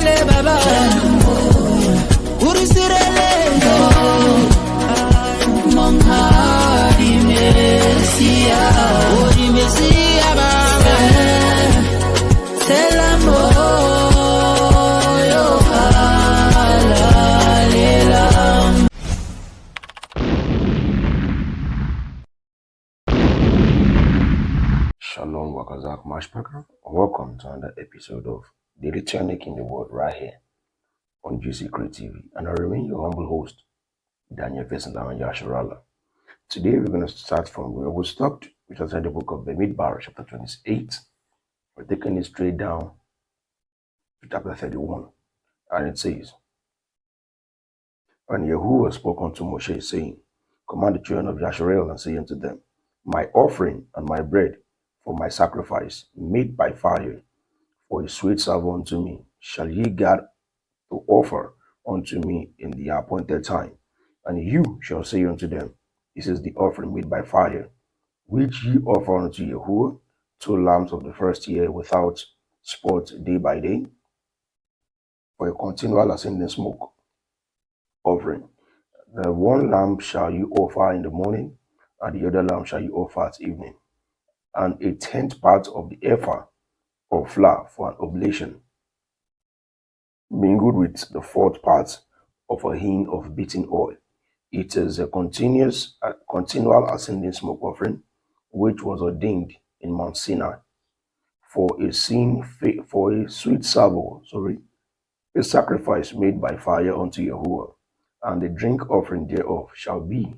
baba urisirele monghadi mesia baba selamo yo halalela. Shalom, Wakazak Mashpaka. Welcome to another episode of Daily Tonic in the World right here on GC Creative TV. And I remain your humble host, Daniel Vesendaman Yasharala. Today we're going to start from where we stopped, which was in the book of Bemidbar, chapter 28. We're taking it straight down to chapter 31. And it says, And Yahuwah spoke unto Moshe, saying, Command the children of Yasharel and say unto them, My offering and my bread for my sacrifice, made by fire, for a sweet savour unto me, shall ye guard to offer unto me in the appointed time. And you shall say unto them, This is the offering made by fire, which ye offer unto Yahuwah, 2 lambs of the first year without spot day by day, for a continual ascending smoke offering. The 1 lamb shall you offer in the morning, and the other lamb shall you offer at evening, and a 10th part of the ephah of flour for an oblation, mingled with the 4th part of a hin of beaten oil. It is a continual ascending smoke offering, which was ordained in Mount Sinai for a sweet savour, a sacrifice made by fire unto Yahuwah, and the drink offering thereof shall be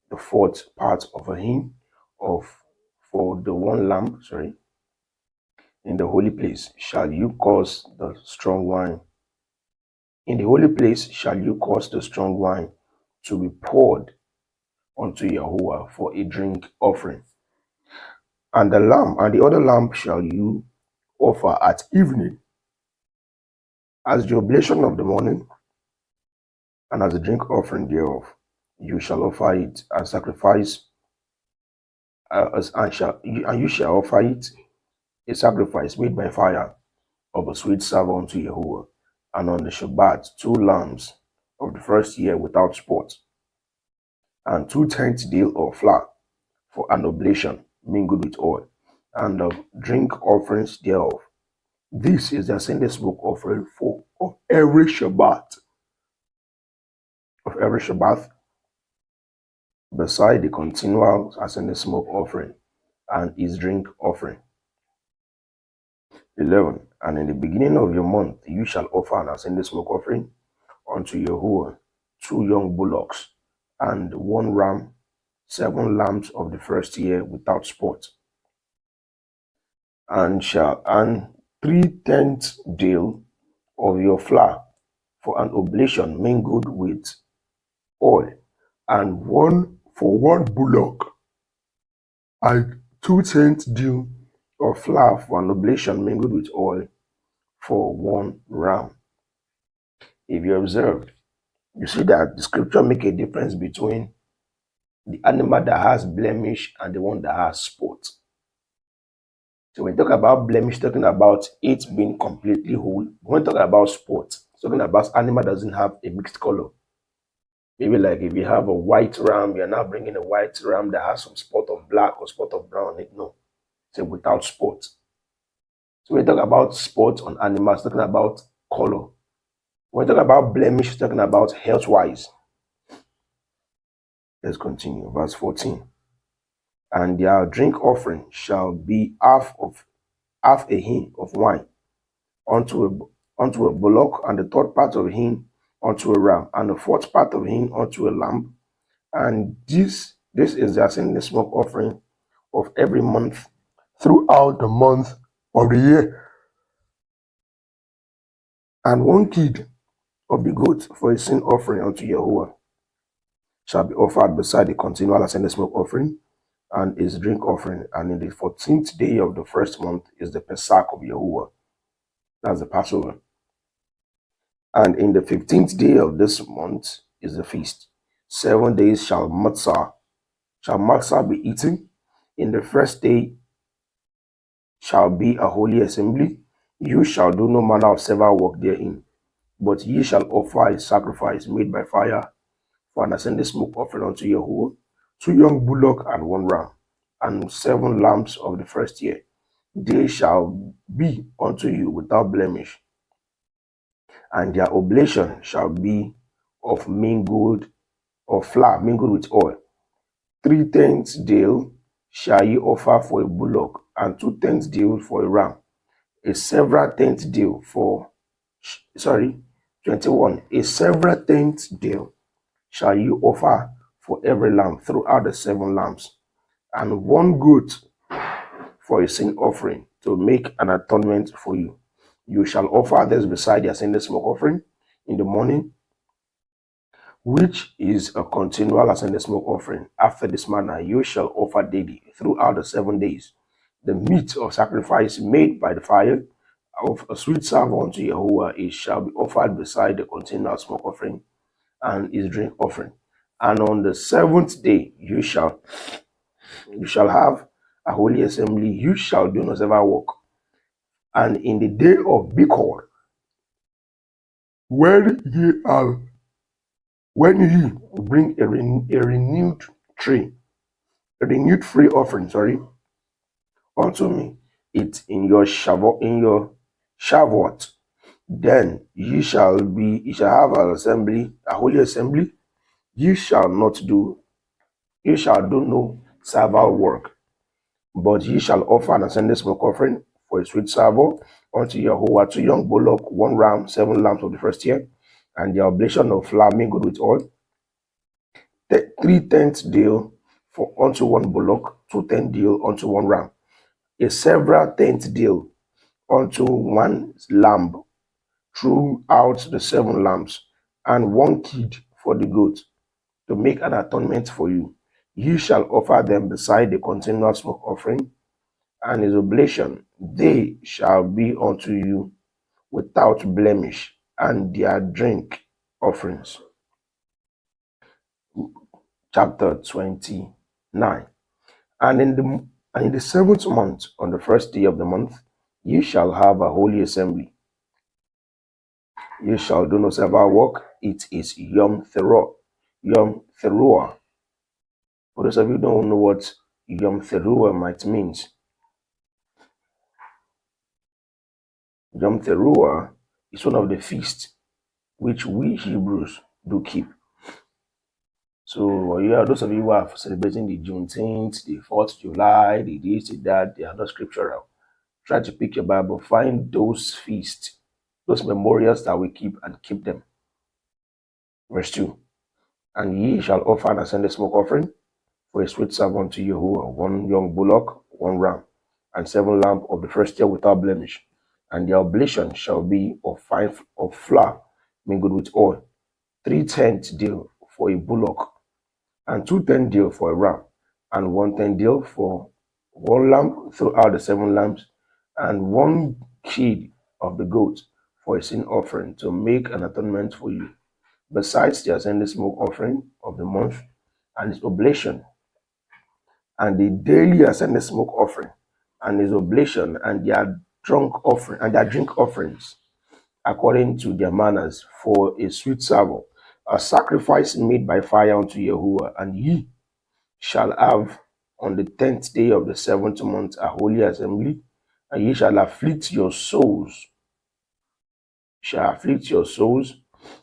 the 4th part of a hin for the 1 lamb, in the holy place shall you cause the strong wine. In the holy place shall you cause the strong wine to be poured unto Yahuwah for a drink offering. And the other lamb shall you offer at evening as the oblation of the morning, and as a drink offering thereof. You shall offer it as sacrifice, and you shall offer it a sacrifice made by fire of a sweet savour unto Yahuwah. And on the Shabbat 2 lambs of the first year without spot, and 2/10 deal of flour for an oblation mingled with oil, and of drink offerings thereof. This is the ascending smoke offering of every Shabbat, beside the continual ascending smoke offering and its drink offering. 11. And in the beginning of your month you shall offer an ascending smoke offering unto Yahuwah, 2 young bullocks, and 1 ram, 7 lambs of the first year without spot, and 3/10 deal of your flour for an oblation mingled with oil, and 1 bullock, and 2/10 deal of flour for an oblation mingled with oil for 1 ram. If you observed, you see that the scripture make a difference between the animal that has blemish and the one that has spot. So when we talk about blemish, talking about it being completely whole. When we talk about spot, talking about animal that doesn't have a mixed color. Maybe like if you have a white ram, you're now bringing a white ram that has some spot of black or spot of brown. No, it's without spot. So when we talk about spot on animals, talking about color. When we talk about blemish, talking about health-wise. Let's continue. Verse 14. And their drink offering shall be half a hin of wine unto a bullock, and the 3rd part of a hin unto a ram, and the 4th part of a hin unto a lamb. And this is the ascending smoke offering of every month throughout the month of the year. And 1 kid of the goat for a sin offering unto Yahuwah shall be offered beside the continual ascending smoke offering and his drink offering. And in the 14th day of the first month is the Pesach of Yahuwah. That's the Passover. And in the 15th day of this month is the feast. 7 days shall matzah be eaten. In the first day shall be a holy assembly. You shall do no manner of several work therein, but ye shall offer a sacrifice made by fire for an ascending smoke offering unto Yahuwah, 2 young bullock and 1 ram, and 7 lambs of the first year. They shall be unto you without blemish, and their oblation shall be of flour mingled with oil. 3 tenths deal shall ye offer for a bullock, and 2 tenths deal for a ram. A several tenth deal for, sorry, 21. A several tenth deal shall you offer for every lamb throughout the 7 lambs, and 1 goat for a sin offering to make an atonement for you. You shall offer this beside the ascended smoke offering in the morning, which is a continual ascended smoke offering. After this manner, you shall offer daily throughout the 7 days the meat of sacrifice made by the fire of a sweet savour unto Yahuwah. It shall be offered beside the continual smoke offering and his drink offering. And on the 7th day you shall have a holy assembly. You shall do no several work. And in the day of Bikor, when ye bring a renewed free offering, unto me, it in your Shavuot, then ye shall have an assembly, a holy assembly. Ye shall do no servile work, but ye shall offer an ascending smoke offering for a sweet savour unto Yahuwah, 2 young bullock, 1 ram, 7 lambs of the first year, and the oblation of flour mingled with oil. 3 tenths deal for unto 1 bullock, 2 tenths deal unto 1 ram, a several tenth deal unto 1 lamb throughout the 7 lambs, and 1 kid for the goat, to make an atonement for you. Ye shall offer them beside the continual smoke offering and his oblation. They shall be unto you without blemish, and their drink offerings. Chapter 29. And in the 7th month, on the first day of the month, ye shall have a holy assembly. Ye shall do no several work. It is Yom Teruah. Yom Teruah. For those of you who don't know what Yom Teruah might means, Yom Teruah is one of the feasts which we Hebrews do keep. So those of you who are celebrating the Juneteenth, the 4th July, the this, the that, they are not scriptural. Try to pick your Bible, find those feasts, those memorials that we keep, and keep them. Verse 2. And ye shall offer an ascended smoke offering for a sweet savour unto Yahuwah, 1 young bullock, 1 ram, and 7 lambs of the first year without blemish. And the oblation shall be of flour mingled with oil, 3 tenths deal for a bullock, and 2 tenths deal for a ram, and 1 tenth deal for 1 lamb throughout the 7 lambs, and 1 kid of the goat for a sin offering to make an atonement for you, besides the ascending smoke offering of the month and its oblation, and the daily ascending smoke offering and its oblation, and their drink offerings, according to their manners, for a sweet savour, a sacrifice made by fire unto Yahuwah. And ye shall have on the 10th day of the 7th month a holy assembly, and ye shall afflict your souls.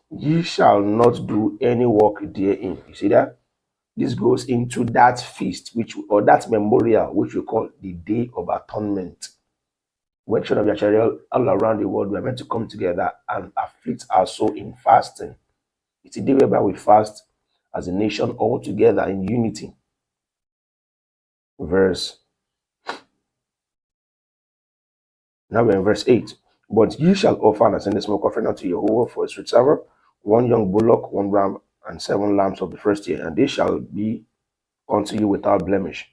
Ye shall not do any work therein. You see that? This goes into that feast, or that memorial, which we call the Day of Atonement. When children of Yahweh all around the world, we are meant to come together and afflict our soul in fasting. It's a day whereby we fast as a nation all together in unity. Now we're in verse 8. But ye shall offer an ascending smoke offering unto Yahuwah for a sweet savour, 1 young bullock, 1 ram, and 7 lambs of the first year, and they shall be unto you without blemish.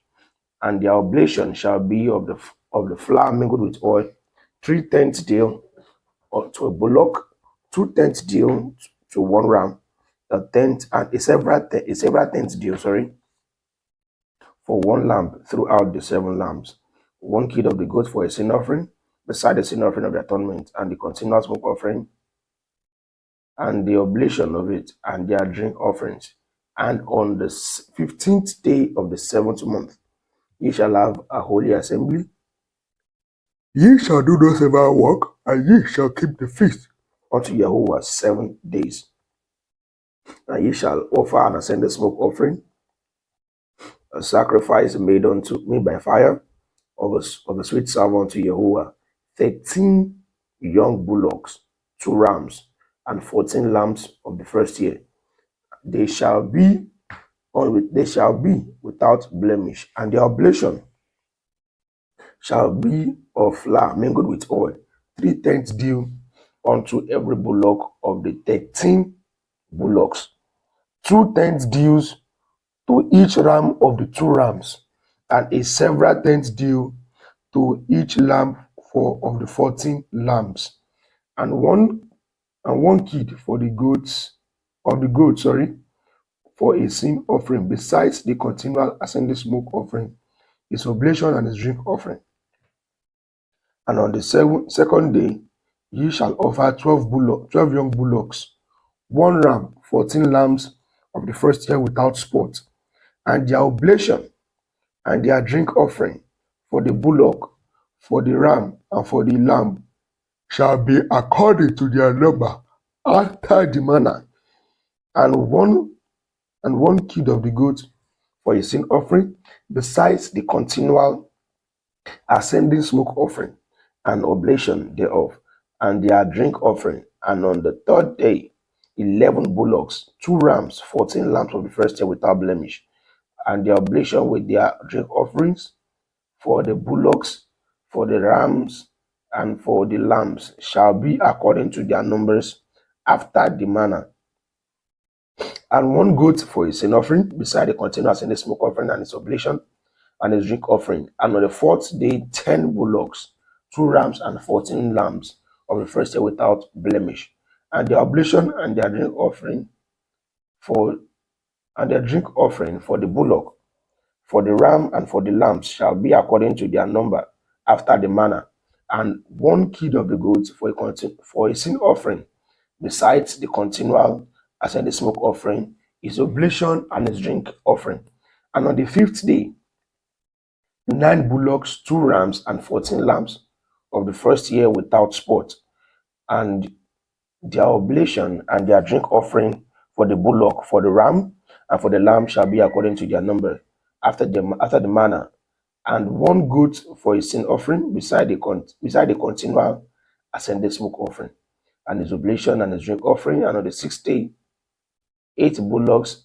And their oblation shall be of the flour mingled with oil, 3 tenths deal to a bullock, 2 tenths deal to 1 ram, a tenth and a several tenths deal, for 1 lamb throughout the 7 lambs, 1 kid of the goat for a sin offering, beside the sin offering of the atonement and the continual smoke offering and the oblation of it and their drink offerings. And on the 15th day of the 7th month, ye shall have a holy assembly. Ye shall do no servile work, and ye shall keep the feast unto Jehovah 7 days. And ye shall offer an ascended smoke offering, a sacrifice made by fire of a sweet savour unto Jehovah, 13 young bullocks, 2 rams, and 14 lambs of the first year. They shall be without blemish, and their oblation shall be of flour mingled with oil, 3/10 due unto every bullock of the 13 bullocks, 2/10 dues to each ram of the 2 rams, and a several tenth due to each lamb of the 14 lambs, and one kid for the goats for a sin offering, besides the continual ascending smoke offering, his oblation and his drink offering. And on the second day ye shall offer 12 young bullocks, 1 ram, 14 lambs of the first year without spot, and their oblation and their drink offering for the bullock, for the ram, and for the lamb shall be according to their number after the manner, and one kid of the goat for a sin offering, besides the continual ascending smoke offering and oblation thereof, and their drink offering. And on the third day 11 bullocks, 2 rams, 14 lambs of the first year without blemish, and their oblation with their drink offerings for the bullocks, for the rams, and for the lambs shall be according to their numbers after the manner. And 1 goat for a sin offering, beside the continuous ascending smoke offering and its oblation and his drink offering. And on the 4th day 10 bullocks, 2 rams, and 14 lambs of the first year without blemish. And their oblation and their drink offering for the bullock, for the ram, and for the lambs shall be according to their number after the manner. And 1 kid of the goats for a sin offering, besides the continual ascending smoke offering, his oblation and his drink offering. And on the 5th day 9 bullocks, 2 rams, and 14 lambs of the first year without spot, and their oblation and their drink offering for the bullock, for the ram, and for the lamb shall be according to their number after the manner. And 1 goat for a sin offering, beside the continual ascended smoke offering, and his oblation and his drink offering. And on the 6th day 8 bullocks,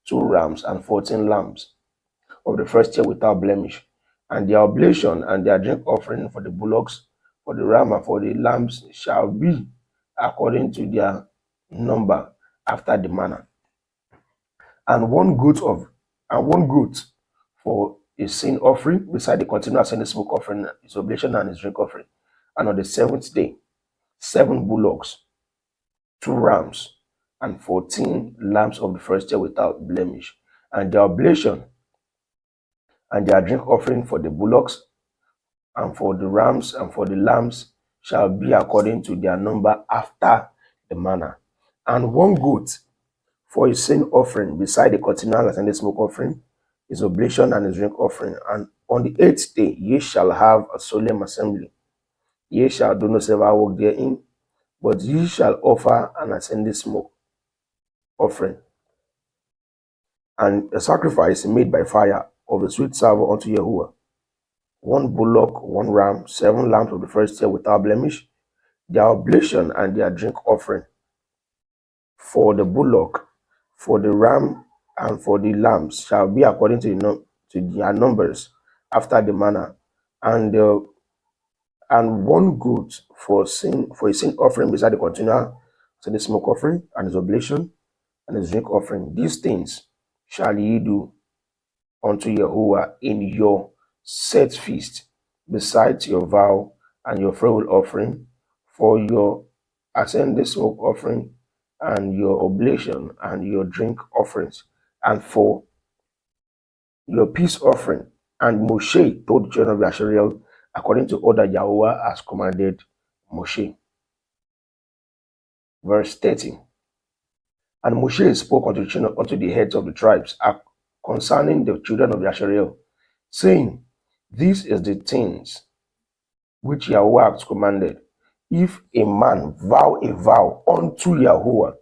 2 rams, and 14 lambs of the first year without blemish, and their oblation and their drink offering for the bullocks, for the ram, and for the lambs shall be according to their number after the manner. And one goat for a sin offering, beside the continual ascending smoke offering, his oblation and his drink offering. And on the 7th day 7 bullocks, 2 rams, and 14 lambs of the first year without blemish, and their oblation and their drink offering for the bullocks, and for the rams, and for the lambs shall be according to their number after the manner. And 1 goat for a sin offering, beside the continual ascending smoke offering, his oblation and his drink offering. And on the 8th day ye shall have a solemn assembly. Ye shall do no servile work therein, but ye shall offer an ascending smoke offering, and a sacrifice made by fire of a sweet savour unto Jehovah, 1 bullock, 1 ram, 7 lambs of the first year without blemish. Their oblation and their drink offering for the bullock, for the ram, and for the lambs shall be according to their numbers after the manner. And 1 goat for a sin offering, beside the continual the smoke offering and his oblation and his drink offering. These things shall ye do unto Jehovah in your set feast, besides your vow and your freewill offering, for your ascending smoke offering, and your oblation and your drink offerings, and for your peace offering. And Moshe told the children of Israel according to all that Yahweh has commanded Moshe. Verse 30. And Moshe spoke unto the heads of the tribes concerning the children of Yasharel, saying, This is the things which Yahweh has commanded. If a man vow a vow unto Yahweh,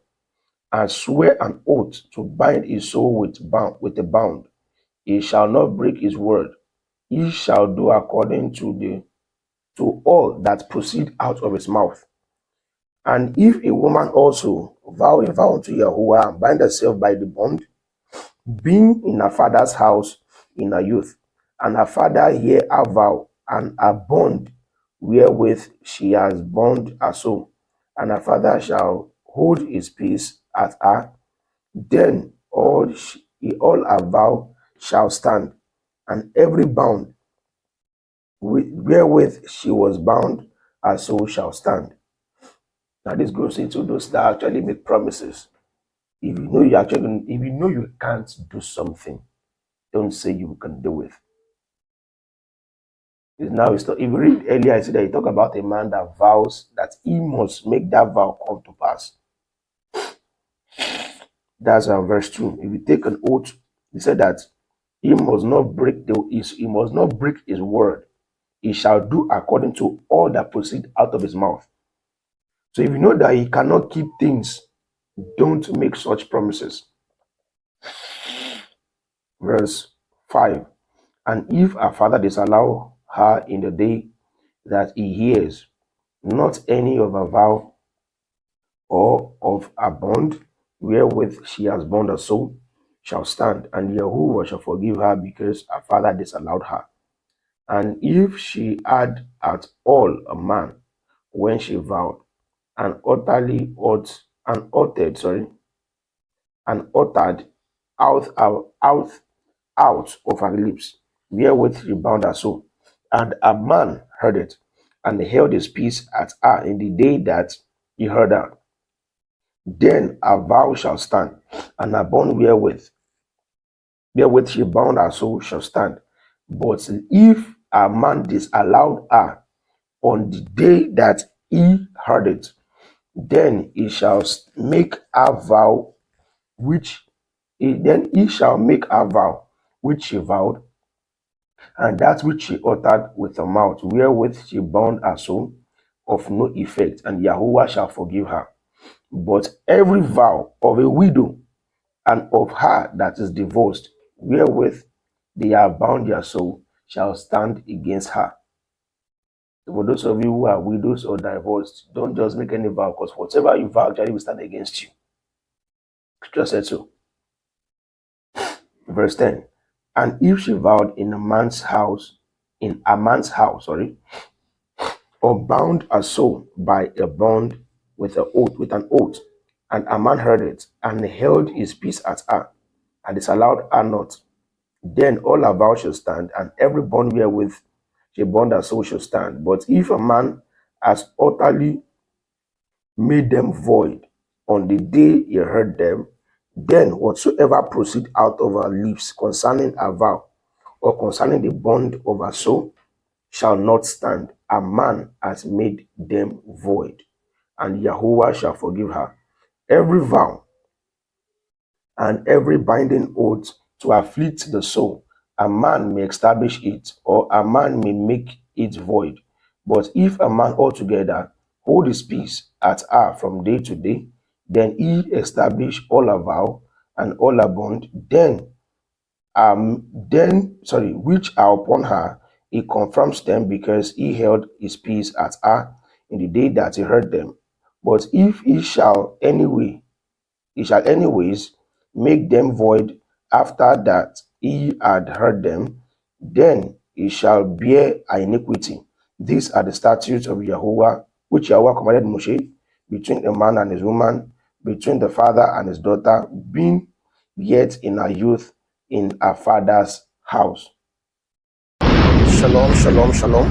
and swear an oath to bind his soul with a bond, he shall not break his word. He shall do according to all that proceed out of his mouth. And if a woman also vow a vow unto Yahweh and bind herself by the bond, being in her father's house in her youth, and her father hear her vow and her bond wherewith she has bound her soul, and her father shall hold his peace at her, then all her vow shall stand, and every bond wherewith she was bound, her soul shall stand. Now this goes into those that actually make promises. If you know you can't do something, don't say you can do it. If you read earlier, I said that you talk about a man that vows that he must make that vow come to pass. That's verse 2. If you take an oath, he said that he must not break his word. He shall do according to all that proceed out of his mouth. So if you know that he cannot keep things, don't make such promises. Verse 5. And if her father disallow her in the day that he hears, not any of her vow or of her bond wherewith she has bound her soul shall stand, and Yahuwah shall forgive her because her father disallowed her. And if she had at all a man when she vowed, and uttered out of her lips, wherewith she bound her soul, and a man heard it, and held his peace at her in the day that he heard her, then a vow shall stand, and a bond wherewith she bound her soul shall stand. But if a man disallowed her on the day that he heard it, then he shall make a vow which he shall make a vow which she vowed, and that which she uttered with her mouth, wherewith she bound her soul, of no effect, and Yahuwah shall forgive her. But every vow of a widow and of her that is divorced, wherewith they have bound their soul, shall stand against her. For those of you who are widows or divorced, don't just make any vow, because whatever you vow actually will stand against you. Scripture said so. Verse 10. And if she vowed in a man's house, or bound her soul by a bond with an oath, and a man heard it, and held his peace at her, and disallowed her not, then all her vows shall stand, and every bond wherewith she bound her soul shall stand. But if a man has utterly made them void on the day he heard them, then whatsoever proceed out of her lips concerning her vow, or concerning the bond of her soul, shall not stand. A man has made them void, and Yahuwah shall forgive her. Every vow and every binding oath to afflict the soul, a man may establish it, or a man may make it void. But if a man altogether hold his peace at her from day to day, then he establish all a vow and all a bond, which are upon her, he confirms them, because he held his peace at her in the day that he heard them. But if he shall anyways make them void after that he had heard them, then he shall bear iniquity. These are the statutes of Yahuwah, which Yahuwah commanded Moshe, between a man and his woman, between the father and his daughter, being yet in her youth in her father's house. Shalom, shalom, shalom.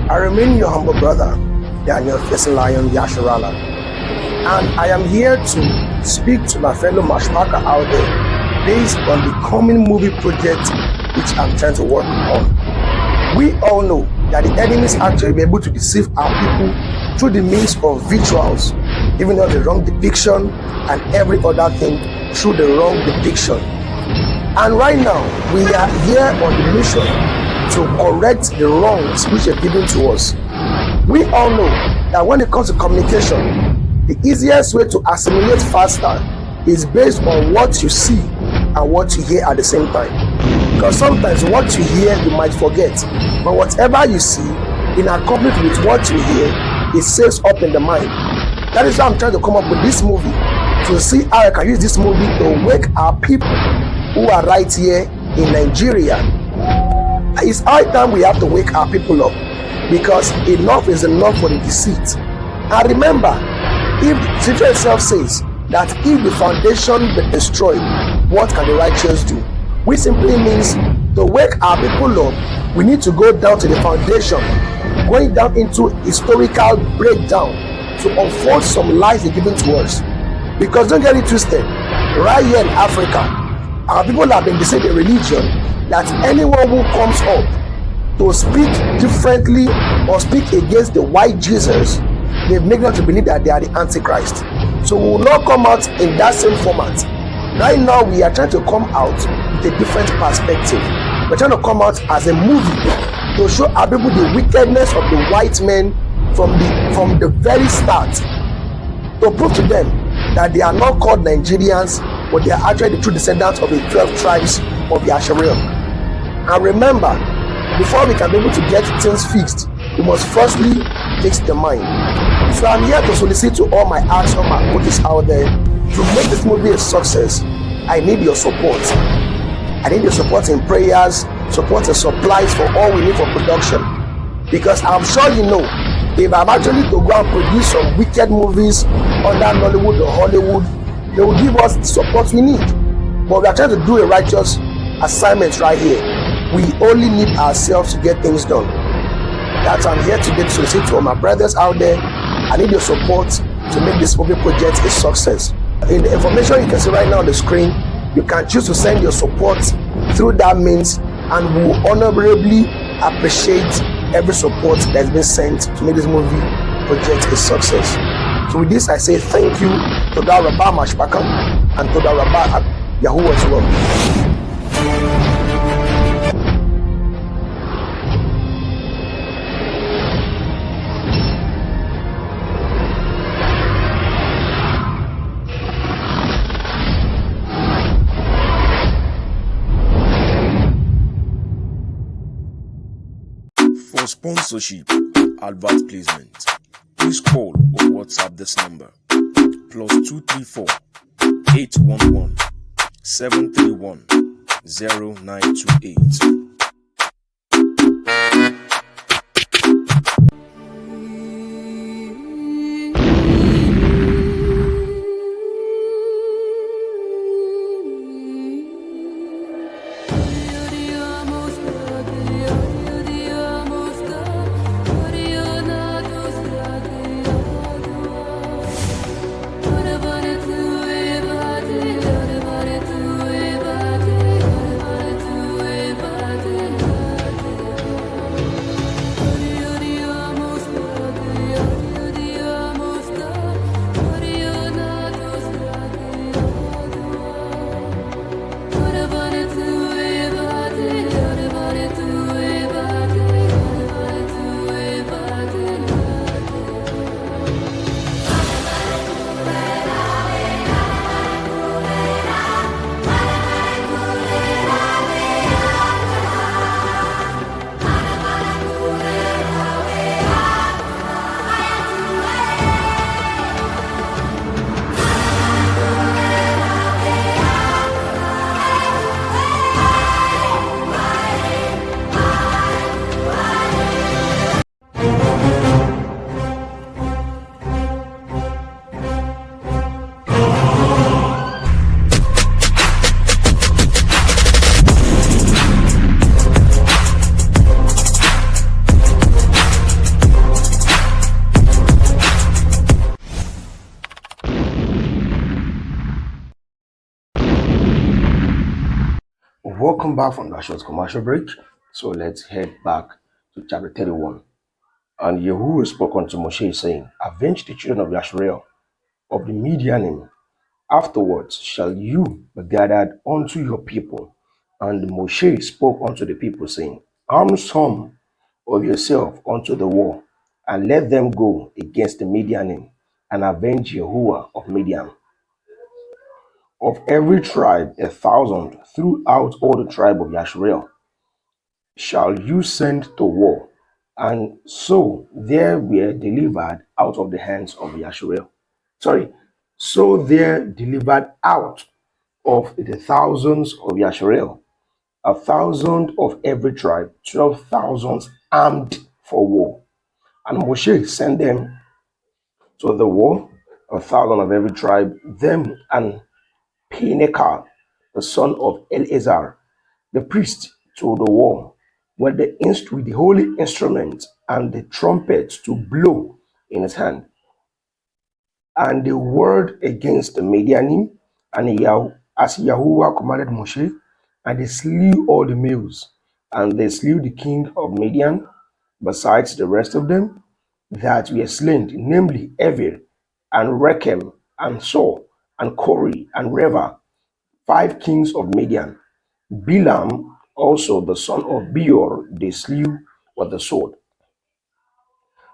I remain your humble brother, Daniel Lion Yasharala, and I am here to speak to my fellow matchmaker out there based on the coming movie project which I'm trying to work on. We all know that the enemies actually be able to deceive our people through the means of rituals, even though the wrong depiction and every other thing through the wrong depiction. And right now, we are here on the mission to correct the wrongs which are given to us. We all know that when it comes to communication, the easiest way to assimilate faster is based on what you see and what you hear at the same time. Because sometimes what you hear, you might forget. But whatever you see, in accordance with what you hear, it stays up in the mind. That is why I'm trying to come up with this movie, to see how I can use this movie to wake our people who are right here in Nigeria. It's high time we have to wake our people up, because enough is enough for the deceit. And remember, if the scripture itself says that if the foundation be destroyed, what can the righteous do? Which simply means to wake our people up, we need to go down to the foundation, going down into historical breakdown to unfold some lies they're given to us. Because don't get it twisted, right here in Africa, our people have been deceived in religion that anyone who comes up to speak differently or speak against the white Jesus, they've made them to believe that they are the Antichrist. So we will not come out in that same format. Right now, we are trying to come out with a different perspective. We're trying to come out as a movie to show our people the wickedness of the white men from the very start, to prove to them that they are not called Nigerians, but they are actually the true descendants of the 12 tribes of Yasharel. And remember, before we can be able to get things fixed, we must firstly fix the mind. So I'm here to solicit to all my acts, all my coaches out there, to make this movie a success. I need your support. I need your support in prayers, support and supplies for all we need for production. Because I'm sure you know, if I'm actually to go and produce some wicked movies under Nollywood or Hollywood, they will give us the support we need. But we are trying to do a righteous assignment right here. We only need ourselves to get things done. That's why I'm here today to solicit to all my brothers out there. I need your support to make this movie project a success. In the information you can see right now on the screen, you can choose to send your support through that means, and we will honorably appreciate every support that's been sent to make this movie project a success. So with this, I say thank you to the Rabba Mashpaka and to the Rabba Yahoo as well. For sponsorship and advert placement, please call or WhatsApp this number +234 811 731 0928. Welcome back from that short commercial break. So let's head back to chapter 31. And Yahuwah spoke unto Moshe, saying, Avenge the children of Yashrael of the Midianim. Afterwards shall you be gathered unto your people. And Moshe spoke unto the people, saying, Arm some of yourself unto the war, and let them go against the Midianim, and avenge Yahuwah of Midian. Of every tribe 1,000 throughout all the tribe of Yashrael shall you send to war. And so they were delivered out of the hands of Yashrael. So they delivered out of the thousands of Yashrael 1,000 of every tribe, 12,000 armed for war. And Moshe sent them to the war, 1,000 of every tribe, them and Pinekah, the son of Eleazar, the priest, to the war, with the holy instrument and the trumpet to blow in his hand. And they warred against the Midianim, and as Yahuwah commanded Moshe, and they slew all the males, and they slew the king of Midian, besides the rest of them that were slain, namely Evil, and Rechem, and Saul, and Kori, and Reva, 5 kings of Midian. Bilam also the son of Beor they slew with the sword.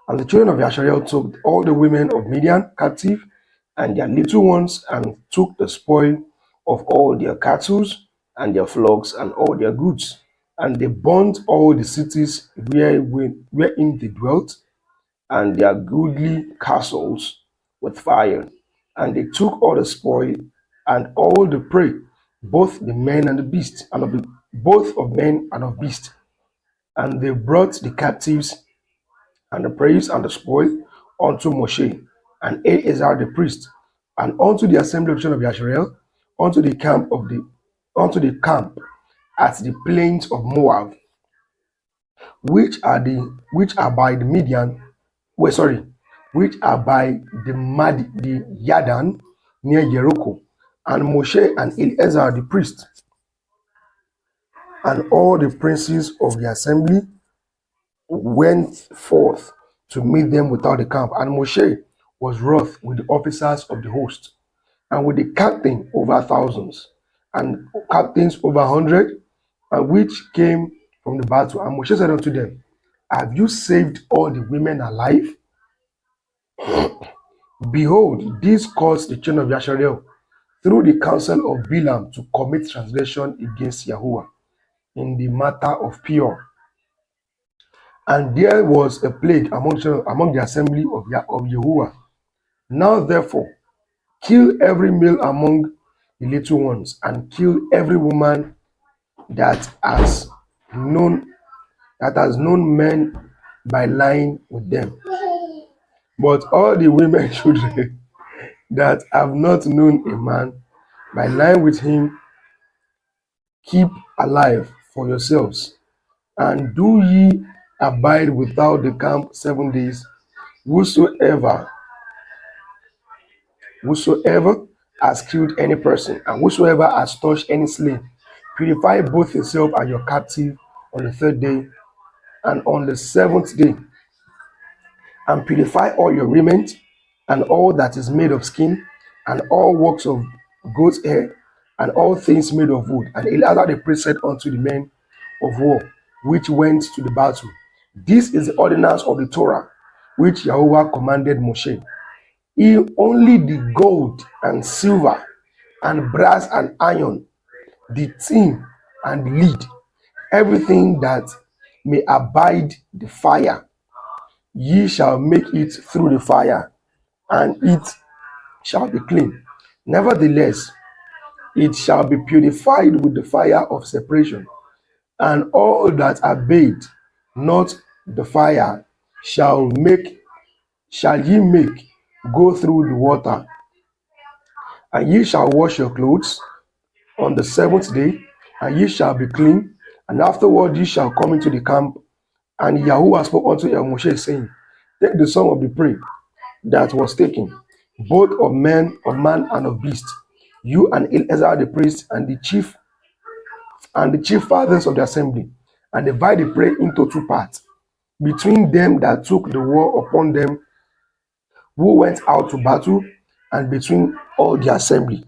And the children of Yasharel took all the women of Midian captive and their little ones, and took the spoil of all their cattle and their flocks and all their goods. And they burnt all the cities wherein they dwelt, and their goodly castles with fire. And they took all the spoil and all the prey, both the men and the beast, and both of men and of beast. And they brought the captives and the praise and the spoil unto Moshe and Eleazar the priest, and unto the assembly of children of Yasharel, unto the camp at the plains of Moab, which are by the Midian, which are by the Yarden near Jericho. And Moshe and Eleazar the priest and all the princes of the assembly went forth to meet them without the camp. And Moshe was wroth with the officers of the host, and with the captain over thousands, and captains over 100, and which came from the battle. And Moshe said unto them, Have you saved all the women alive? Behold, this caused the children of Yasharel through the counsel of Bilam to commit transgression against Yahuwah in the matter of Peor. And there was a plague among the assembly of Yahuwah. Now therefore, kill every male among the little ones, and kill every woman that has known men by lying with them. But all the women children that have not known a man by lying with him, keep alive for yourselves, and do ye abide without the camp 7 days. Whosoever has killed any person, and whosoever has touched any slain, purify both yourself and your captive on the 3rd day, and on the 7th day, and purify all your raiment, and all that is made of skin, and all works of goat's hair, and all things made of wood. And Eleazar the priest said unto the men of war which went to the battle, This is the ordinance of the Torah which Yahuwah commanded Moshe. Only the gold and silver and brass and iron, the tin and the lead, everything that may abide the fire, ye shall make it through the fire, and it shall be clean. Nevertheless, it shall be purified with the fire of separation, and all that abide not the fire shall ye make go through the water. And ye shall wash your clothes on the 7th day, and ye shall be clean. And afterward ye shall come into the camp. And Yahuwah spoke unto Moshe, saying, Take the sum of the prey that was taken, both of man and of beast, you and Eleazar the priest, and the chief fathers of the assembly, and divide the prey into 2 parts. between them that took the war upon them, who went out to battle, and between all the assembly.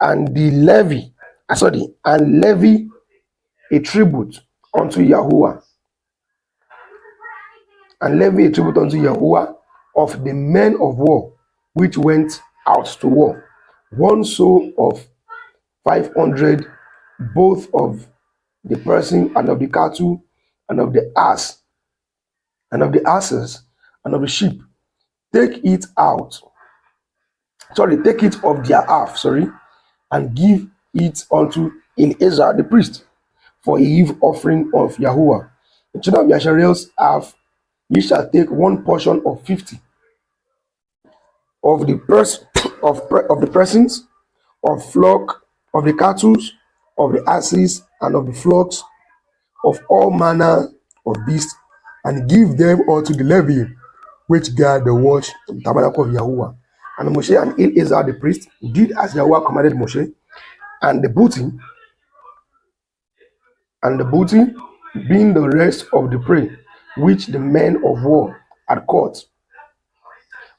And the levy, and levy a tribute unto Yahuwah, and levy a tribute unto Yahuwah of the men of war which went out to war, one soul of 500, both of the person and of the cattle and of the ass and of the asses and of the sheep. Take it of their half, and give it unto Eleazar the priest for a heave offering of Yahuwah. The children of Yasharel's half, ye shall take one portion of 50 of the of the persons, of flock, of the cattle, of the asses, and of the flocks, of all manner of beasts, and give them unto the Levium, which guard the watch of the tabernacle of Yahuwah. And Moshe and Eleazar the priest did as Yahuwah commanded Moshe, and the booty, being the rest of the prey which the men of war had caught,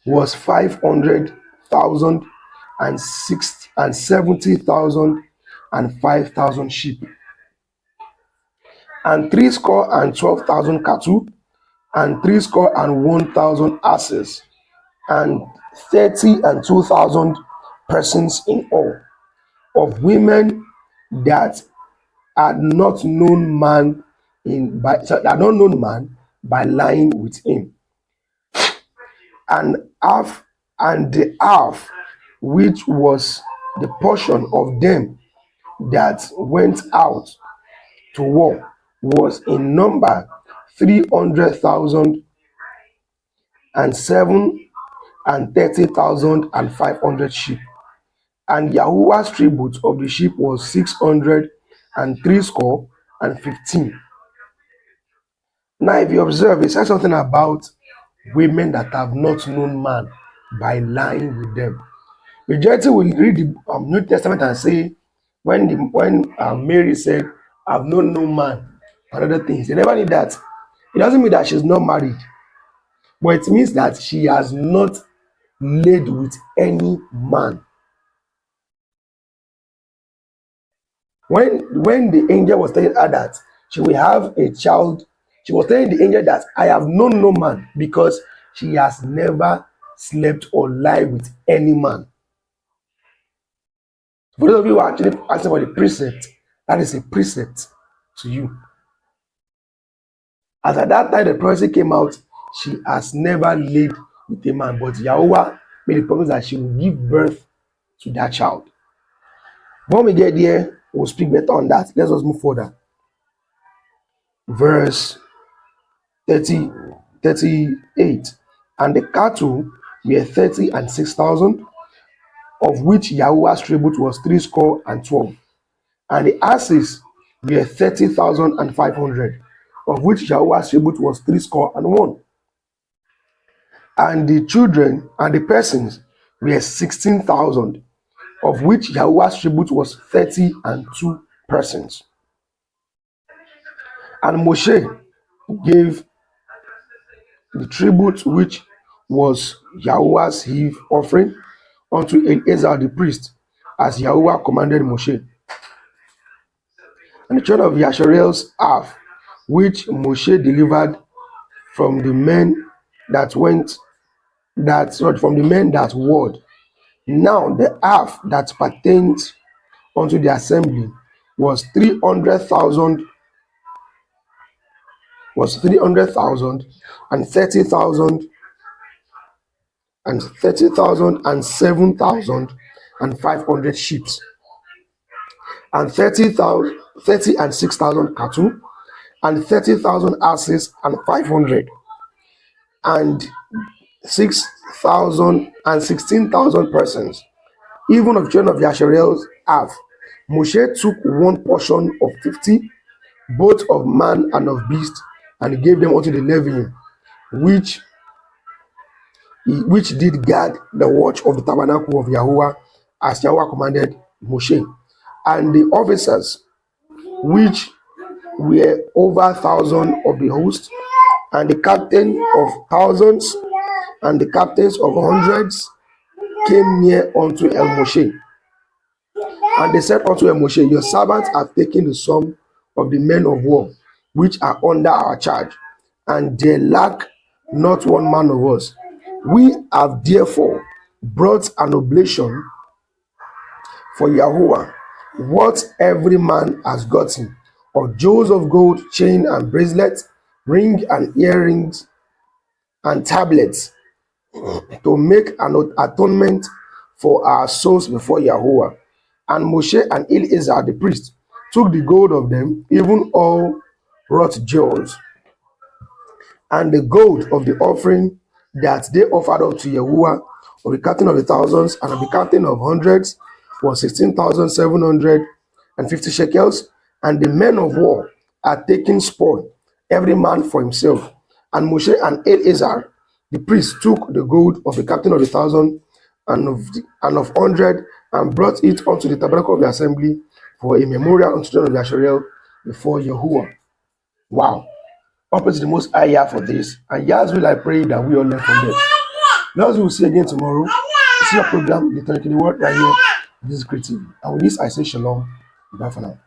was 500,000 and 70,000 and 5,000 sheep, and 12,000 cattle, and 1,000 asses, and 32,000 persons in all, of women that had not known man by lying with him, and the half which was the portion of them that went out to war was in number 300,000 and 730,500 sheep. And Yahuwah's tribute of the sheep was 615. Now, if you observe, it says something about women that have not known man by lying with them. Majority will read the New Testament and say, when Mary said, "I've known no man," and other things, they never need that. It doesn't mean that she's not married, but it means that she has not laid with any man. When the angel was telling her that she will have a child, she was telling the angel that I have known no man, because she has never slept or lied with any man. For those of you who are actually asking for the precept, that is a precept to you. As at that time the prophecy came out, she has never laid with a man, but Yahuwah made a promise that she will give birth to that child. When we get there, we'll speak better on that. Let's just move further. Verse 38. And the cattle were 30 and 6,000, of which Yahuwah's tribute was 312. And the asses were 30,500, of which Yahuwah's tribute was 301. And the children and the persons were 16,000, of which Yahuwah's tribute was 32 persons. And Moshe gave the tribute which was Yahuwah's heave offering unto Eleazar the priest, as Yahuwah commanded Moshe. And the children of Yasharel's half, which Moshe delivered from the men that warred. Now the half that pertained unto the assembly was 300,000, and 30,000, and 7,500 sheep, and 30 and 6,000 cattle, and 30,000 asses, and 500, and 6,000 and 16,000 persons, even of children of Yasharel's half. Moshe took one portion of 50, both of man and of beast, and he gave them unto the Levium, which did guard the watch of the tabernacle of Yahuwah, as Yahuwah commanded Moshe. And the officers, which were over 1,000 of the host, And the captain of thousands and the captains of hundreds came near unto El Moshe. And they said unto El Moshe, your servants have taken the sum of the men of war which are under our charge, and there lack not one man of us. We have therefore brought an oblation for Yahuwah, what every man has gotten, of jewels of gold, chain and bracelet, ring and earrings, and tablets, to make an atonement for our souls before Yahuwah. And Moshe and Eleazar the priest took the gold of them, even all wrought jewels, and the gold of the offering that they offered up to Yahuwah, of the captain of the thousands and of the captain of hundreds, was 16,750 shekels. And the men of war had taken spoil, every man for himself. And Moshe and Eleazar the priest took the gold of the captain of the thousand and of hundred, and brought it unto the tabernacle of the assembly for a memorial unto the children of Yasharel before Yahuwah. Wow. All praise to the most high Yah for this. And Yah's will I pray that we all learn from this. Now we will see again tomorrow. See your program, the Tonic in the Word, right here. This is Creative. And with this I say shalom. Bye for now.